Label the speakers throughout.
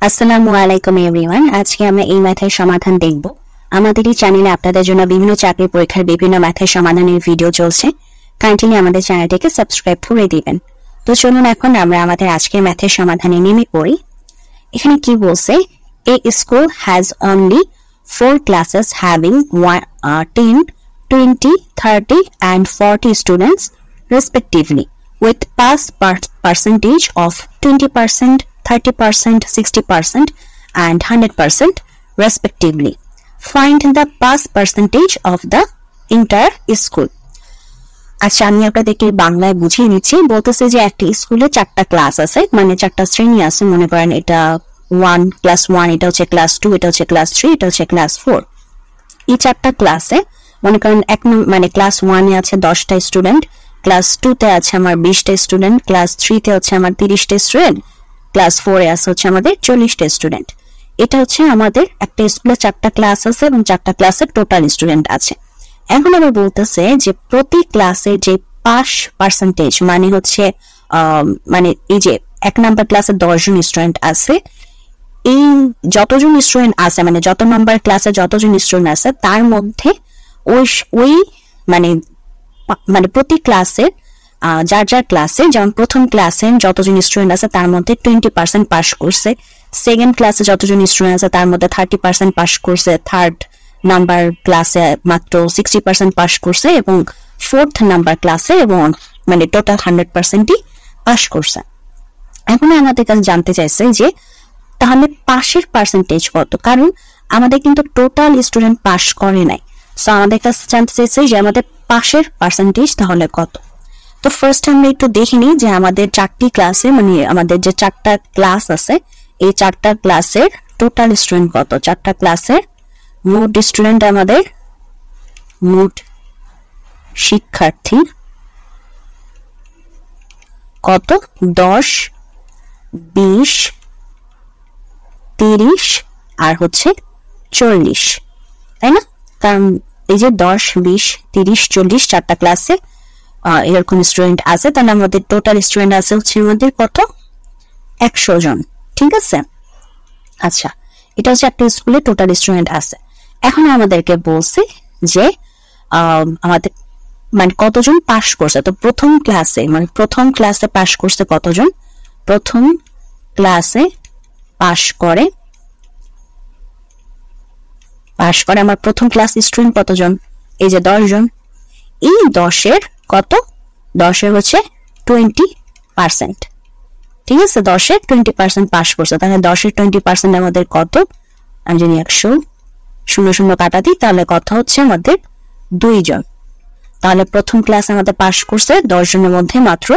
Speaker 1: আসসালামু আলাইকুম এভরিওয়ান। আজকে আমরা এই ম্যাথের সমাধান দেখব। আমাদের এই চ্যানেলে আপনাদের জন্য বিভিন্ন চাকরি পরীক্ষার বিভিন্ন ম্যাথের সমাধানের ভিডিও চলছে। কাইন্ডলি আমাদের চ্যানেলটিকে সাবস্ক্রাইব করে দিবেন। তো চলুন এখন আমরা আমাদের আজকের ম্যাথের সমাধানে নেমে পড়ি। এখানে কি বলছে, a school has only 4 classes having 10, 20, 30 and 40 students respectively with pass percentage of 20%, 30%, 60% and 100% respectively. Find the pass percentage of the entire school. আচ্ছা, আমি আপনাদেরকে বাংলায় বুঝিয়ে নিচ্ছি। বলতেছে যে একটি স্কুলে 4টা ক্লাস আছে, মানে 4টা শ্রেণী আছে। মনে করেন এটা 1 ক্লাস 1, এটা হচ্ছে ক্লাস 2, এটা হচ্ছে ক্লাস 3, এটা হচ্ছে ক্লাস 4। এই 4টা ক্লাসে মনে করেন মানে ক্লাস 1 এ আছে 10টা স্টুডেন্ট, ক্লাস 2 তে আছে আমার 20টা স্টুডেন্ট, ক্লাস 3 তে হচ্ছে আমার 30টা স্টুডেন্ট, ক্লাস 4 এ আছে হচ্ছে আমাদের 40টা স্টুডেন্ট। এটা হচ্ছে আমাদের একটা স্কুলে 4টা ক্লাস আছে এবং 4টা ক্লাসের টোটাল স্টুডেন্ট আছে। এখন আবার বলতেছে যে প্রতি ক্লাসে যে পাস পার্সেন্টেজ, মানে হচ্ছে মানে এই যে 1 নাম্বার ক্লাসে 10 জন স্টুডেন্ট আছে, এই যতজন স্টুডেন্ট আছে মানে যত নাম্বার ক্লাসে যতজন স্টুডেন্ট আছে তার মধ্যে ওই মানে প্রতি ক্লাসে যার যার ক্লাসে, যেমন প্রথম ক্লাসে যতজন স্টুডেন্ট আছে তার মধ্যে 20% পাস করছে, সেকেন্ড ক্লাসে যতজন স্টুডেন্ট আছে তার মধ্যে 30% পাস করছে, থার্ড নাম্বার ক্লাসে মাত্র 60% পাস করছে এবং ফোর্থ নাম্বার ক্লাসে এবং মানে টোটাল 100%ই পাস করছে। এখন আমাদের কাছে জানতে চাইছে যে তাহলে পাশের পার্সেন্টেজ কত, কারণ আমাদের কিন্তু টোটাল স্টুডেন্ট পাস করে নাই। সো আমাদের কাছে জানতে চাইছে যে আমাদের পাশের পার্সেন্টেজ তাহলে কত। তো ফার্স্ট আমরা একটু দেখে নিই যে আমাদের 4টি ক্লাসে, মানে আমাদের যে 4টা ক্লাস আছে এই 4টা ক্লাসের টোটাল স্টুডেন্ট কত। 4টা ক্লাসের মোট স্টুডেন্ট, আমাদের মোট শিক্ষার্থী কত, 10, 20, 30 আর হচ্ছে 40, তাই না? কারণ এই যে 10, 20, 30, 40 4টা ক্লাসে এরকম স্টুডেন্ট আছে, তাহলে আমাদের টোটাল স্টুডেন্ট আছে হচ্ছে আমাদের কত, 100 জন। ঠিক আছে, আচ্ছা এটা হচ্ছে একটা স্কুলে টোটাল স্টুডেন্ট আছে। এখন আমাদেরকে বলছে যে আমাদের মানে কতজন পাস করছে। তো প্রথম ক্লাসে পাস করছে কতজন, প্রথম ক্লাসে পাস করে আমার প্রথম ক্লাস স্টুডেন্ট কতজন, এই যে 10 জন। এই 10-এর কত, 10-এর হচ্ছে 20%। ঠিক আছে, 10-এর 20% পাস করছে, তাহলে 10-এর 20% আমাদের কত, আমি যদি 100 0 কাটা দিই তাহলে কত হচ্ছে আমাদের 2 জন। তাহলে প্রথম ক্লাস আমাদের পাস করছে 10 জনের মধ্যে মাত্র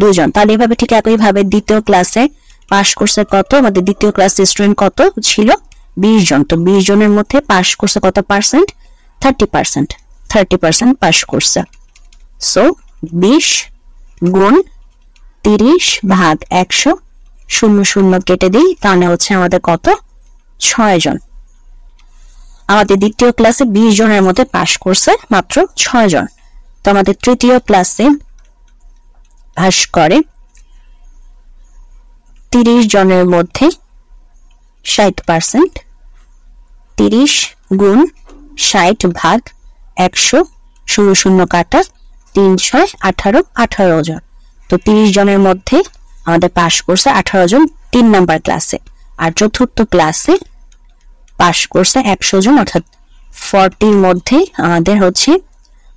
Speaker 1: 2 জন। তাহলে এভাবে ঠিক একইভাবে দ্বিতীয় ক্লাসে পাস করছে কত, আমাদের দ্বিতীয় ক্লাস স্টুডেন্ট কত ছিল, 20 জন। তো 20 জনের মধ্যে পাস করছে কত পার্সেন্ট, 30% পাস করছে। সো 20 গুণ 30 ভাগ 100 0 কেটে দিই, তাহলে হচ্ছে আমাদের কত, 6 জন। আমাদের দ্বিতীয় ক্লাসে 20 জনের মধ্যে পাস করছে মাত্র 6 জন। তো আমাদের তৃতীয় ক্লাসে পাস করে 30 জনের মধ্যে 60%, 30 গুণ 60 ভাগ 100 0 কাটা 3 6 18 জন। তো 30 জনের মধ্যে আমাদের পাস করছে 18 জন 3 নাম্বার ক্লাসে, আর চতুর্থ ক্লাসে পাস করছে 100 জন, অর্থাৎ 40-র মধ্যে আমাদের হচ্ছে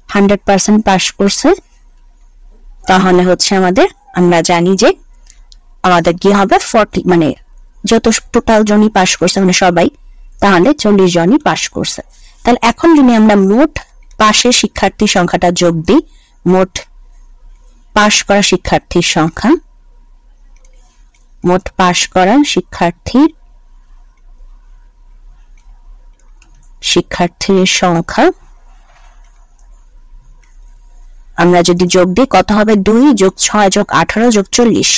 Speaker 1: 100% পাস করছে। তাহলে হচ্ছে আমাদের, আমরা জানি যে আমাদের কি হবে, 40 মানে যত টোটাল জনই পাস করছে মানে সবাই, তাহলে 40 জনই পাস করছে। তাহলে এখন যদি আমরা মোট পাশের শিক্ষার্থী সংখ্যাটা যোগ দিই, মোট পাস করা শিক্ষার্থীর সংখ্যা, মোট পাস করা শিক্ষার্থীর সংখ্যা আমরা যদি যোগ দিই কত হবে, 2 যোগ 6 যোগ 18 যোগ 40,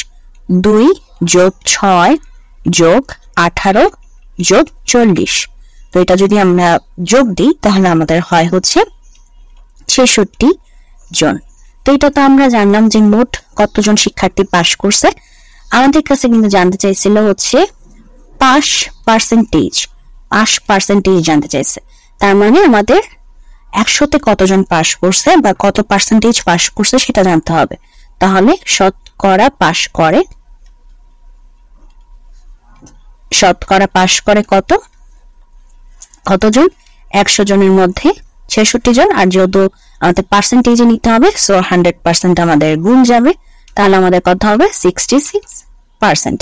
Speaker 1: 2 যোগ 6 যোগ 18 যোগ 40। তো এটা যদি আমরা যোগ দিই তাহলে আমাদের হয় হচ্ছে 66 জন। তো এটা তো আমরা জানলাম যে মোট কতজন শিক্ষার্থী পাস করছে। আমাদের কাছে কিন্তু জানতে চাইছিল হচ্ছে পাস পার্সেন্টেজ জানতে চাইছে। তার মানে আমাদের 100-তে কতজন পাস করছে বা কত পার্সেন্টেজ পাস করছে সেটা জানতে হবে। তাহলে শতকরা পাস করে কতজন? 100 জনের মধ্যে 66 জন। আর যেহেতু আমাদের পার্সেন্টেজে নিতে হবে, সো 100% আমাদের গুণ যাবে, তাহলে আমাদের কত হবে? 66%।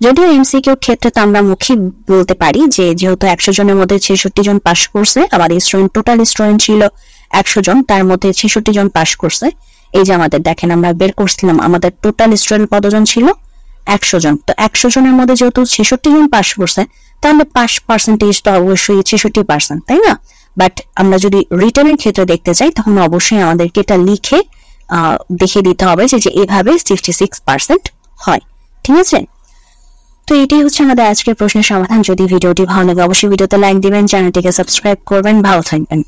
Speaker 1: যদিও এমসিকিউ ক্ষেত্রে তো আমরা মুখে বলতে পারি যে যেহেতু 100 জনের মধ্যে 66 জন পাস করছে, আমাদের টোটাল স্টুডেন্ট ছিল 100 জন, তার মধ্যে 66 জন পাস করছে। এই যে আমাদের দেখেন আমরা বের করছিলাম আমাদের টোটাল স্টুডেন্ট কতজন ছিল? 100 জন। তো 100 জনের মধ্যে যেহেতু 66 জন পাস করছে, তাহলে পাস পার্সেন্টেজ তো অবশ্যই 66%, তাই না? বাট আমরা যদি রিটার্নের ক্ষেত্রে দেখতে চাই, তখন অবশ্যই আমাদেরকে এটা লিখে দেখিয়ে দিতে হবে যে এভাবে 66% হয়। ঠিক আছে? তো এটাই হচ্ছে আমাদের আজকের প্রশ্নের সমাধান। যদি ভিডিওটি ভালো লাগে অবশ্যই ভিডিওতে লাইক দিবেন, চ্যানেলটিকে সাবস্ক্রাইব করবেন। ভালো থাকবেন।